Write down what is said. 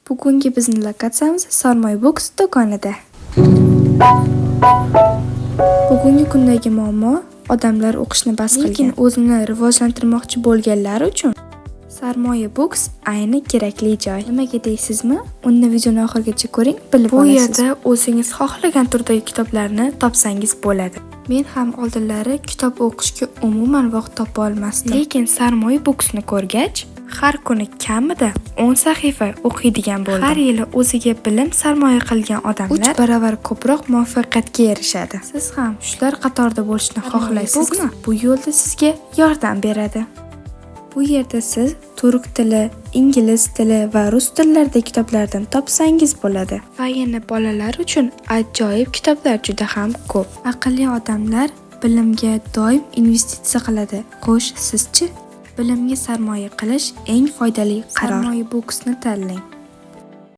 Bugungi bizning lokatsiyamiz Sarmoy Books do'konida. Bugungi kundagi muammo odamlar o'qishni bas qilgan, lekin o'zini rivojlantirmoqchi bo'lganlar uchun Sarmoy Books ayni kerakli joy. Nimaga deysizmi? Uni videoni oxirigacha ko'ring, bilib olasiz. Bu yerda o'zingiz xohlagan turdagi kitoblarni topsangiz bo'ladi. Men ham oldinlari kitob o'qishga umuman vaqt topa olmasdim. Lekin Sarmoy Booksni ko'rgach, har kuni kamida 10 sahifa o'qiydigan bo'ldim. Har yili o'ziga bilim sarmoya qilgan odamlar 3 barobar ko'proq muvaffaqiyatga erishadi. Siz ham shular qatorida bo'lishni xohlaysizmi? Bu yo'lda sizga yordam beradi. Bu yerda siz turk tili, ingliz tili va rus tillarida kitoblardan topsangiz bo'ladi. Va yana bolalar uchun ajoyib kitoblar juda ham ko'p. Aqlli odamlar bilimga doim investitsiya qiladi. Xo'sh, sizchi? Bilimga sarmoya qilish eng foydali qaror. Sarmoy Booksni tanlang.